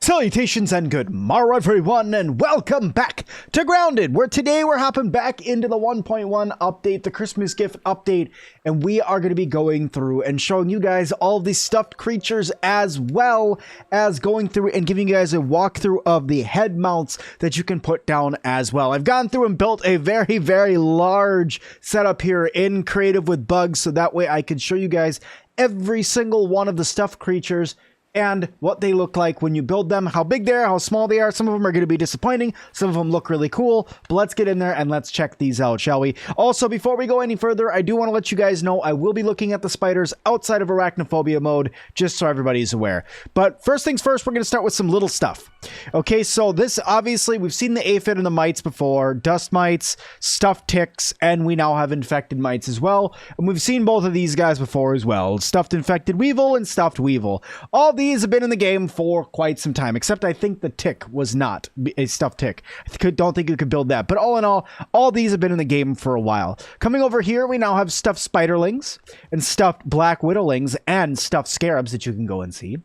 Salutations and good morrow everyone, and welcome back to Grounded, where today we're hopping back into the 1.1 update, the Christmas gift update, and we are going to be going through and showing you guys all of these stuffed creatures, as well as going through and giving you guys a walkthrough of the head mounts that you can put down as well. I've gone through and built a very large setup here in Creative with Bugs, so that way I can show you guys every single one of the stuffed creatures and what they look like when you build them, how big they are, how small they are. Some of them are going to be disappointing. Some of them look really cool. But let's get in there and let's check these out, shall we? Also, before we go any further, I do want to let you guys know I will be looking at the spiders outside of arachnophobia mode, just so everybody's aware. But first things first, we're going to start with some little stuff. Okay, so this, obviously, we've seen the aphid and the mites before. Dust mites, stuffed ticks, and we now have infected mites as well. And we've seen both of these guys before as well. Stuffed infected weevil and stuffed weevil. All these have been in the game for quite some time, except I think the tick was not a stuffed tick. I don't think you could build that, but all in all these have been in the game for a while. Coming over here, we now have stuffed spiderlings and stuffed black widowlings and stuffed scarabs that you can go and see.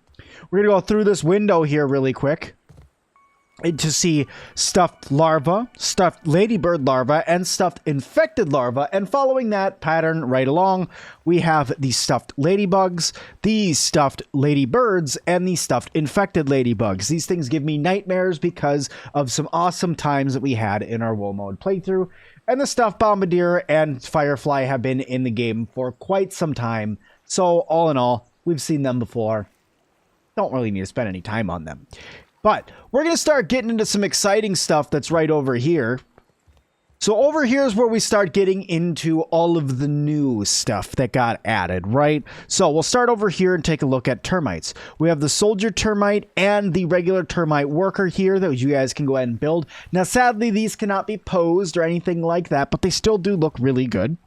We're gonna go through this window here really quick to see stuffed larva, stuffed ladybird larva, and stuffed infected larva. And following that pattern right along, we have the stuffed ladybugs, the stuffed ladybirds, and the stuffed infected ladybugs. These things give me nightmares because of some awesome times that we had in our wool mode playthrough. And the stuffed bombardier and firefly have been in the game for quite some time. So all in all, we've seen them before. Don't really need to spend any time on them. But we're going to start getting into some exciting stuff that's right over here. So over here is where we start getting into all of the new stuff that got added, right? So we'll start over here and take a look at termites. We have the soldier termite and the regular termite worker here that you guys can go ahead and build. Now, sadly, these cannot be posed or anything like that, but they still do look really good.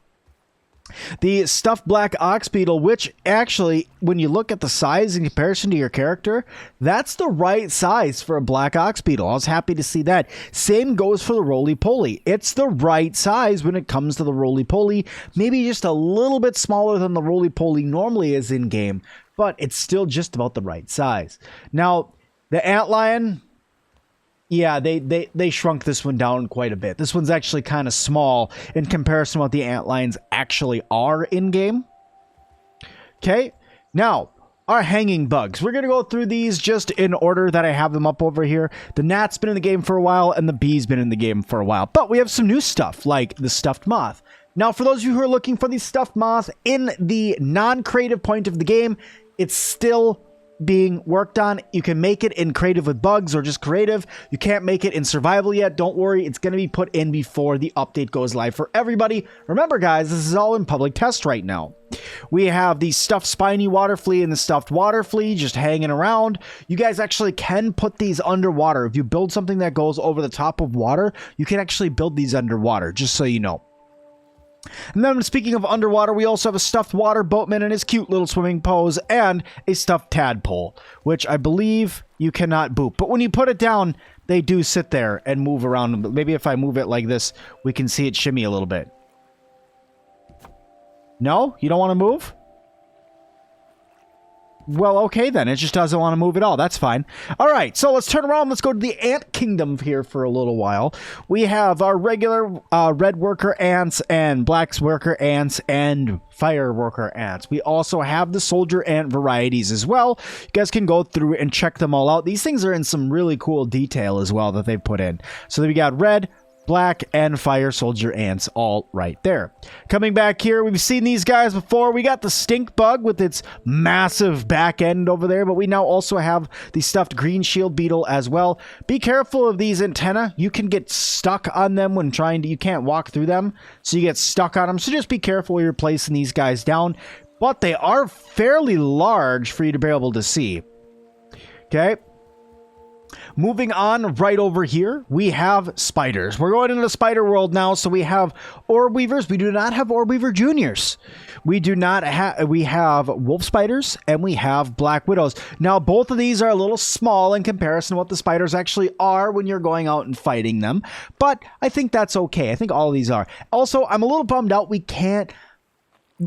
The stuffed black ox beetle, which actually, when you look at the size in comparison to your character, that's the right size for a black ox beetle. I was happy to see that. Same goes for the roly-poly. It's the right size when it comes to the roly-poly. Maybe just a little bit smaller than the roly-poly normally is in game, but it's still just about the right size. Now, the antlion, yeah, they shrunk this one down quite a bit. This one's actually kind of small in comparison to what the antlions actually are in-game. Okay, now, our hanging bugs. We're going to go through these just in order that I have them up over here. The gnat's been in the game for a while, and the bee's been in the game for a while. But we have some new stuff, like the stuffed moth. Now, for those of you who are looking for the stuffed moth in the non-creative point of the game, it's still being worked on. You can make it in creative with bugs or just creative. You can't make it in survival yet. Don't worry, it's going to be put in before the update goes live for everybody. Remember guys, this is all in public test right now. We have the stuffed spiny water flea and the stuffed water flea just hanging around. You guys actually can put these underwater. If you build something that goes over the top of water, you can actually build these underwater, just so you know. And then speaking of underwater, we also have a stuffed water boatman in his cute little swimming pose and a stuffed tadpole, which I believe you cannot boop. But when you put it down, they do sit there and move around. Maybe if I move it like this, we can see it shimmy a little bit. No? You don't want to move? Well, okay then. It just doesn't want to move at all. That's fine. All right, so let's turn around. Let's go to the ant kingdom here for a little while. We have our regular red worker ants and black worker ants and fire worker ants. We also have the soldier ant varieties as well. You guys can go through and check them all out. These things are in some really cool detail as well that they've put in. So we got red, black, and fire soldier ants all right there. Coming back here, we've seen these guys before. We got the stink bug with its massive back end over there, but we now also have the stuffed green shield beetle as well. Be careful of these antennae. You can get stuck on them when trying to, you can't walk through them, so you get stuck on them. So just be careful when you're placing these guys down, but they are fairly large for you to be able to see. Okay. Moving on right over here, we have spiders. We're going into the spider world now, so we have orb weavers. We do not have orb weaver juniors. We have wolf spiders and we have black widows. Now, both of these are a little small in comparison to what the spiders actually are when you're going out and fighting them, but I think that's okay. I think all of these are. Also, I'm a little bummed out we can't,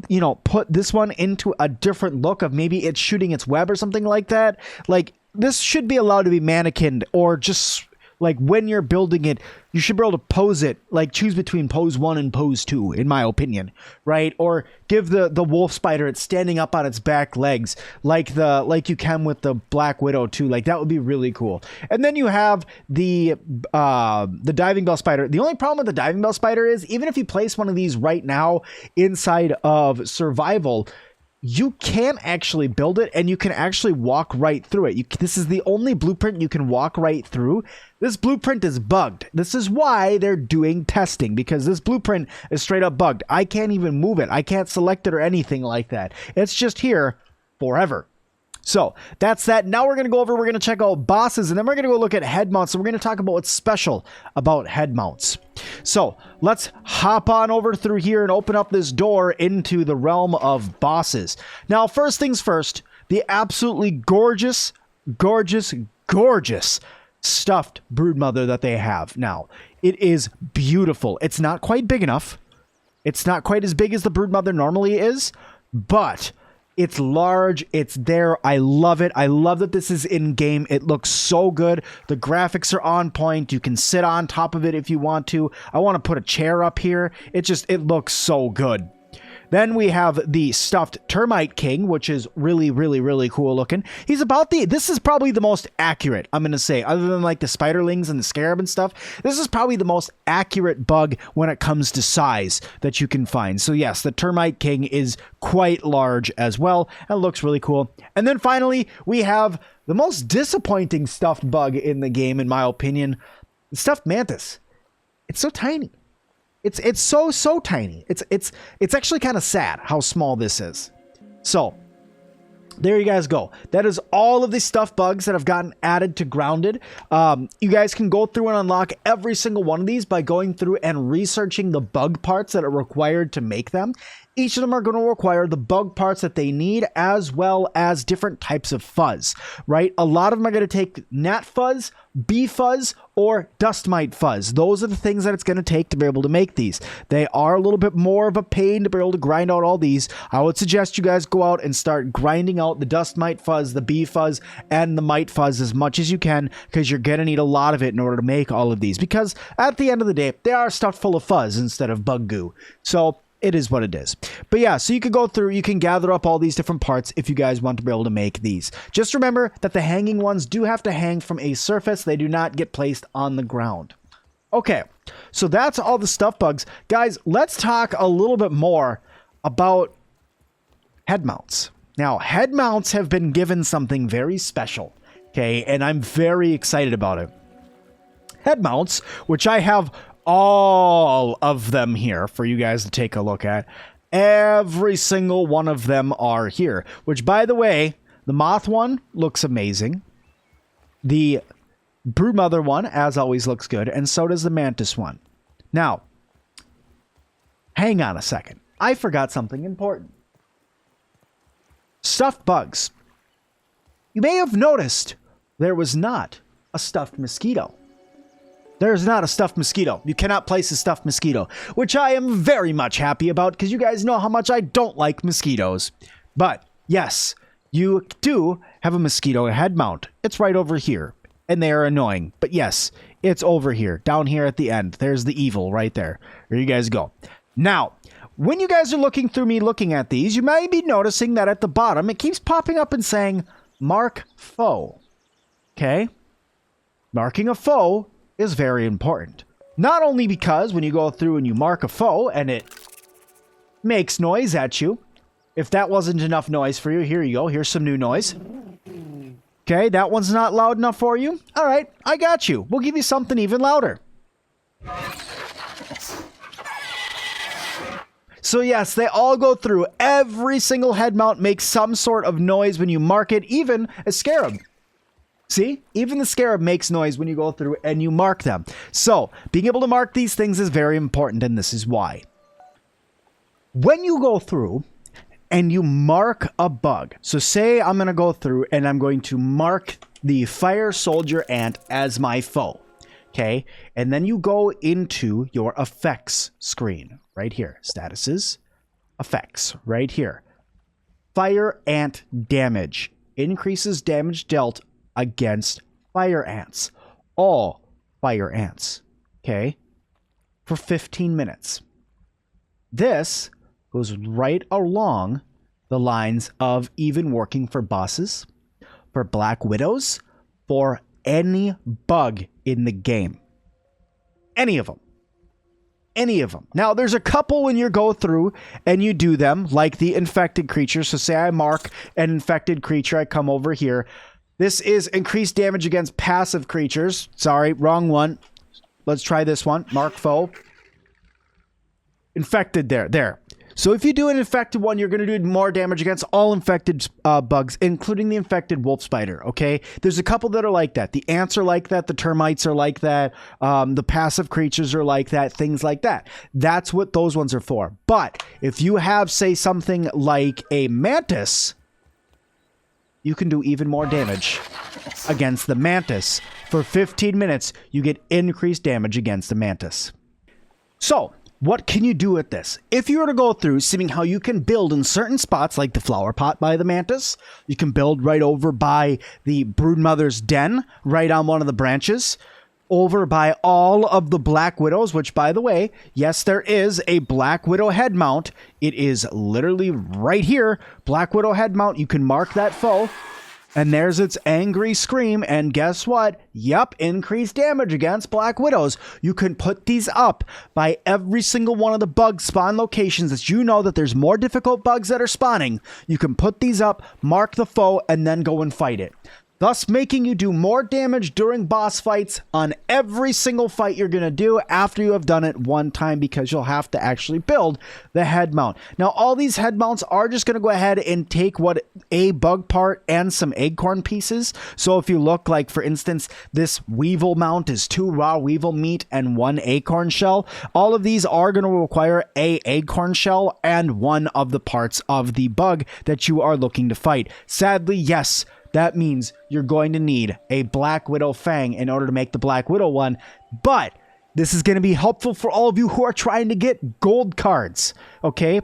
you know, put this one into a different look of maybe it's shooting its web or something like that. Like, this should be allowed to be mannequined, or just like when you're building it, you should be able to pose it, like choose between pose 1 and pose 2, in my opinion, right? Or give the wolf spider it's standing up on its back legs, like you can with the Black Widow too. Like that would be really cool. And then you have the diving bell spider. The only problem with the diving bell spider is, even if you place one of these right now inside of survival, you can actually build it and you can actually walk right through it. This is the only blueprint you can walk right through. This blueprint is bugged. This is why they're doing testing, because this blueprint is straight up bugged. I can't even move it. I can't select it or anything like that. It's just here forever. So that's that. Now we're going to check out bosses, and then we're going to go look at head mounts, and we're going to talk about what's special about head mounts. So let's hop on over through here and open up this door into the realm of bosses. Now, first things first, the absolutely gorgeous, gorgeous, gorgeous stuffed broodmother that they have. Now, it is beautiful. It's not quite big enough. It's not quite as big as the broodmother normally is, but it's large. It's there. I love it. I love that this is in game. It looks so good. The graphics are on point. You can sit on top of it if you want to. I want to put a chair up here. It looks so good. Then we have the stuffed termite king, which is really, really, really cool looking. He's about this is probably the most accurate, I'm going to say, other than like the spiderlings and the scarab and stuff. This is probably the most accurate bug when it comes to size that you can find. So yes, the termite king is quite large as well, and looks really cool. And then finally, we have the most disappointing stuffed bug in the game, in my opinion, the stuffed mantis. It's so tiny. It's so tiny. It's actually kind of sad how small this is. So there you guys go. That is all of the stuffed bugs that have gotten added to Grounded. You guys can go through and unlock every single one of these by going through and researching the bug parts that are required to make them. Each of them are going to require the bug parts that they need, as well as different types of fuzz, right? A lot of them are going to take gnat fuzz, bee fuzz, or dust mite fuzz. Those are the things that it's going to take to be able to make these. They are a little bit more of a pain to be able to grind out all these. I would suggest you guys go out and start grinding out the dust mite fuzz, the bee fuzz, and the mite fuzz as much as you can, because you're going to need a lot of it in order to make all of these, because at the end of the day, they are stuffed full of fuzz instead of bug goo. So it is what it is. But yeah, so you can go through, you can gather up all these different parts if you guys want to be able to make these. Just remember that the hanging ones do have to hang from a surface. They do not get placed on the ground. Okay, so that's all the stuff bugs. Guys, let's talk a little bit more about head mounts. Now, head mounts have been given something very special, okay, and I'm very excited about it. Head mounts, which I have all of them here for you guys to take a look at. Every single one of them are here, which, by the way, the moth one looks amazing. The broodmother one, as always, looks good, and so does the mantis one. Now, hang on a second. I forgot something important. Stuffed bugs. You may have noticed there was not a stuffed mosquito. There's not a stuffed mosquito. You cannot place a stuffed mosquito, which I am very much happy about, because you guys know how much I don't like mosquitoes. But yes, you do have a mosquito head mount. It's right over here, and they are annoying. But yes, it's over here, down here at the end. There's the evil right there. There you guys go. Now, when you guys are looking through me looking at these, you might be noticing that at the bottom, it keeps popping up and saying, mark foe. Okay? Marking a foe is very important. Not only because when you go through and you mark a foe and it makes noise at you, if that wasn't enough noise for you, here you go. Here's some new noise. Okay, that one's not loud enough for you. All right, I got you. We'll give you something even louder. So yes, they all go through. Every single head mount makes some sort of noise when you mark it, even a scarab. See, even the scarab makes noise when you go through and you mark them. So being able to mark these things is very important, and this is why. When you go through and you mark a bug, so say I'm going to go through and I'm going to mark the fire soldier ant as my foe. Okay, and then you go into your effects screen right here, statuses, effects right here. Fire ant damage increases damage dealt against fire ants. All fire ants. Okay? For 15 minutes. This goes right along the lines of even working for bosses, for Black Widows, for any bug in the game. Any of them. Any of them. Now, there's a couple when you go through and you do them, like the infected creatures. So say I mark an infected creature, I come over here. This is increased damage against passive creatures. Sorry, wrong one. Let's try this one. Mark foe. Infected there. So if you do an infected one, you're going to do more damage against all infected bugs, including the infected wolf spider, okay? There's a couple that are like that. The ants are like that. The termites are like that. The passive creatures are like that. Things like that. That's what those ones are for. But if you have, say, something like a mantis, you can do even more damage against the mantis. For 15 minutes, you get increased damage against the mantis. So, what can you do with this? If you were to go through seeing how you can build in certain spots like the flower pot by the mantis, you can build right over by the broodmother's den, right on one of the branches, over by all of the Black Widows, which, by the way, yes, there is a Black Widow head mount. It is literally right here. Black Widow head mount. You can mark that foe. And there's its angry scream, and guess what? Yup, increased damage against Black Widows. You can put these up by every single one of the bug spawn locations that you know that there's more difficult bugs that are spawning. You can put these up, mark the foe, and then go and fight it. Thus making you do more damage during boss fights on every single fight you're going to do after you have done it one time, because you'll have to actually build the head mount. Now, all these head mounts are just going to go ahead and take a bug part and some acorn pieces. So if you look like, for instance, this weevil mount is 2 raw weevil meat and 1 acorn shell. All of these are going to require a acorn shell and one of the parts of the bug that you are looking to fight. Sadly, yes, that means you're going to need a Black Widow Fang in order to make the Black Widow one. But this is going to be helpful for all of you who are trying to get gold cards. Okay?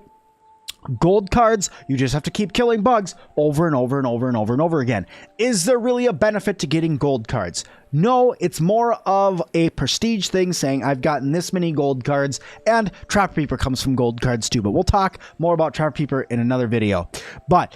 Gold cards, you just have to keep killing bugs over and over and over and over and over again. Is there really a benefit to getting gold cards? No, it's more of a prestige thing, saying I've gotten this many gold cards, and Trapper Peeper comes from gold cards too. But we'll talk more about Trapper Peeper in another video. But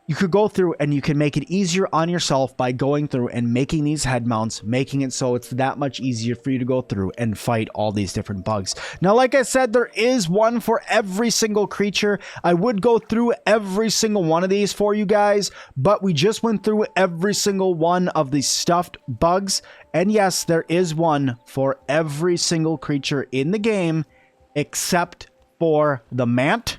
you could go through and you can make it easier on yourself by going through and making these head mounts, making it so it's that much easier for you to go through and fight all these different bugs. Now, like I said, there is one for every single creature. I would go through every single one of these for you guys, but we just went through every single one of the stuffed bugs. And yes, there is one for every single creature in the game, except for the mant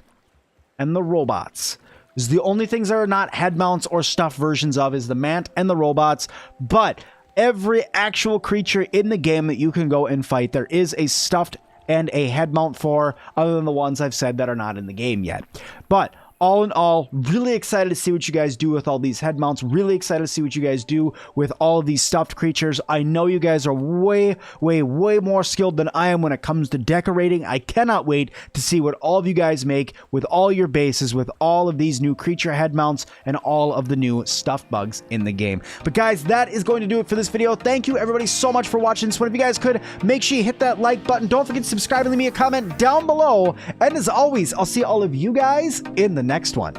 and the robots. The only things that are not head mounts or stuffed versions of is the mant and the robots, but every actual creature in the game that you can go and fight, there is a stuffed and a head mount for, other than the ones I've said that are not in the game yet. But all in all, really excited to see what you guys do with all these head mounts. Really excited to see what you guys do with all of these stuffed creatures. I know you guys are way more skilled than I am when it comes to decorating. I cannot wait to see what all of you guys make with all your bases, with all of these new creature head mounts and all of the new stuffed bugs in the game. But guys, that is going to do it for this video. Thank you everybody so much for watching this one. If you guys could, make sure you hit that like button. Don't forget to subscribe and leave me a comment down below. And as always, I'll see all of you guys in the next one.